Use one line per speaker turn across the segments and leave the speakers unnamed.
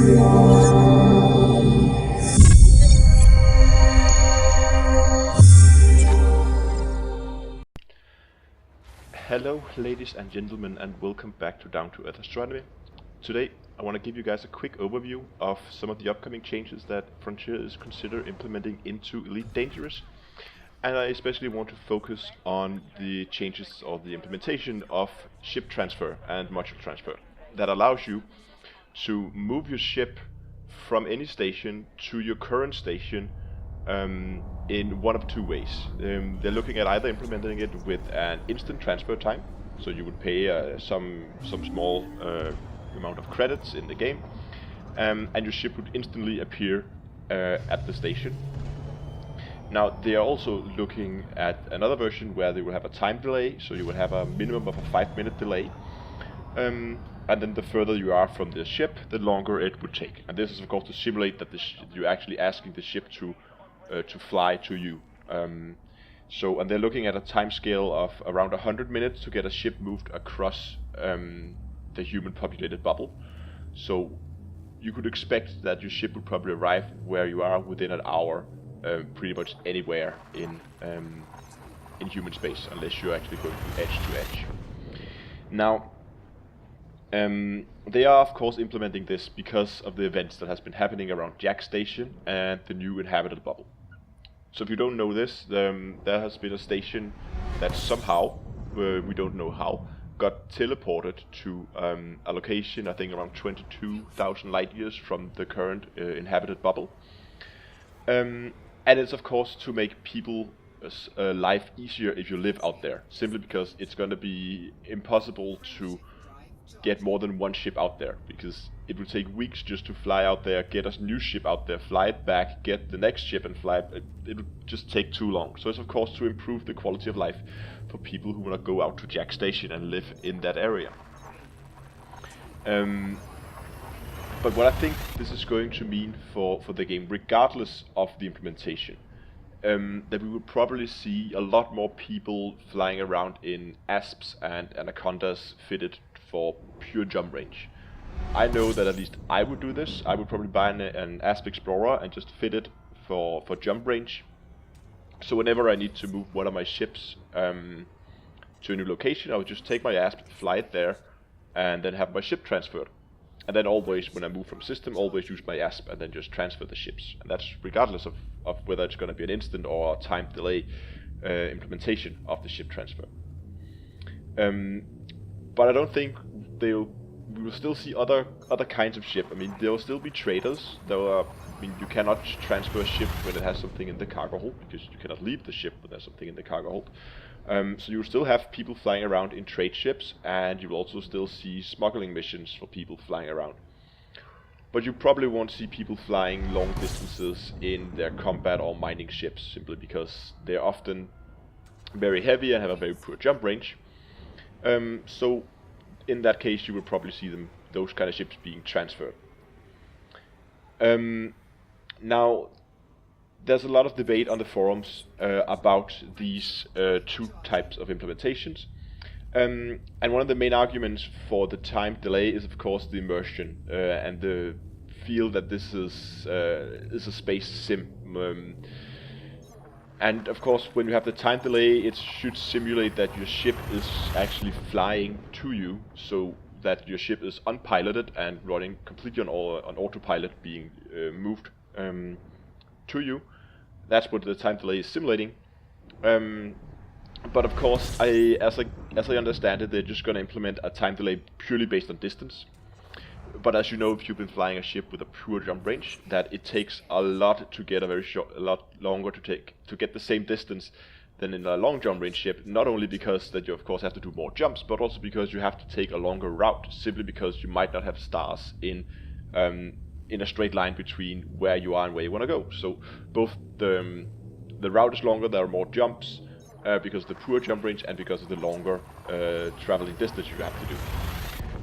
Hello ladies and gentlemen, and welcome back to Down to Earth Astronomy. Today I want to give you guys a quick overview of some of the upcoming changes that Frontier is considering implementing into Elite Dangerous, and I especially want to focus on the changes or the implementation of ship transfer and module transfer that allows you to move your ship from any station to your current station in one of two ways. They're looking at either implementing it with an instant transfer time, so you would pay some small amount of credits in the game, and your ship would instantly appear at the station. Now they are also looking at another version where they will have a time delay, so you will have a minimum of a 5-minute delay, and then the further you are from the ship, the longer it would take. And this is of course to simulate that you're actually asking the ship to fly to you. And they're looking at a time scale of around 100 minutes to get a ship moved across the human populated bubble. So you could expect that your ship would probably arrive where you are within an hour, pretty much anywhere in human space, unless you're actually going from edge to edge. Now they are of course implementing this because of the events that has been happening around Jack Station and the new inhabited bubble. So if you don't know this, there has been a station that somehow, we don't know how, got teleported to a location I think around 22,000 light years from the current inhabited bubble. And it's of course to make people life easier if you live out there, simply because it's going to be impossible to get more than one ship out there, because it will take weeks just to fly out there, get a new ship out there, fly it back, get the next ship and fly it. It would just take too long. So it's of course to improve the quality of life for people who want to go out to Jack Station and live in that area. But what I think this is going to mean for the game, regardless of the implementation, that we will probably see a lot more people flying around in Asps and Anacondas fitted for pure jump range. I know that at least I would do this. I would probably buy an Asp Explorer and just fit it for jump range. So whenever I need to move one of my ships to a new location, I would just take my Asp, fly it there, and then have my ship transferred. And then always, when I move from system, always use my Asp and then just transfer the ships. And that's regardless of whether it's going to be an instant or a time delay implementation of the ship transfer. But I don't think we will still see other kinds of ship. I mean, there will still be traders. You cannot transfer a ship when it has something in the cargo hold, because you cannot leave the ship when there's something in the cargo hold. So you will still have people flying around in trade ships, and you will also still see smuggling missions for people flying around. But you probably won't see people flying long distances in their combat or mining ships, simply because they're often very heavy and have a very poor jump range. So in that case you will probably see those kind of ships being transferred. Now there's a lot of debate on the forums about these two types of implementations, and one of the main arguments for the time delay is of course the immersion and the feel that this is a space sim. And of course, when you have the time delay, it should simulate that your ship is actually flying to you, so that your ship is unpiloted and running completely on autopilot, being moved to you. That's what the time delay is simulating. But of course, as I understand it, they're just going to implement a time delay purely based on distance. But as you know, if you've been flying a ship with a pure jump range, that it takes a lot to get a lot longer to get the same distance than in a long jump range ship. Not only because that you of course have to do more jumps, but also because you have to take a longer route, simply because you might not have stars in a straight line between where you are and where you want to go. So both the route is longer, there are more jumps because of the poor jump range and because of the longer traveling distance you have to do.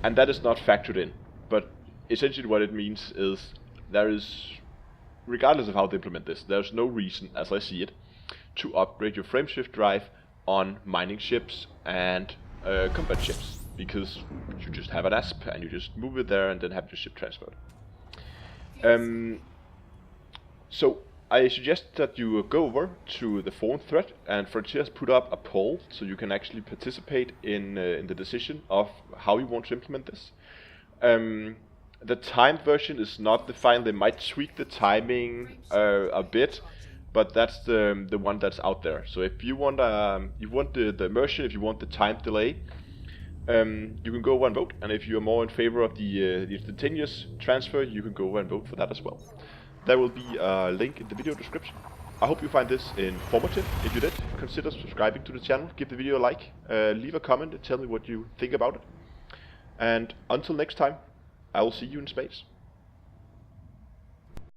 And that is not factored in. But essentially what it means is there is, regardless of how they implement this, there's no reason, as I see it, to upgrade your frameshift drive on mining ships and combat ships, because you just have an ASP and you just move it there and then have your ship transferred. So I suggest that you go over to the forum thread, and Frontier has put up a poll so you can actually participate in the decision of how you want to implement this. The timed version is not defined. They might tweak the timing a bit, but that's the one that's out there. So if you want the immersion, if you want the time delay, you can go over and vote. And if you're more in favor of the instantaneous transfer, you can go over and vote for that as well. There will be a link in the video description. I hope you find this informative. If you did, consider subscribing to the channel, give the video a like, leave a comment and tell me what you think about it. And until next time, I will see you in space.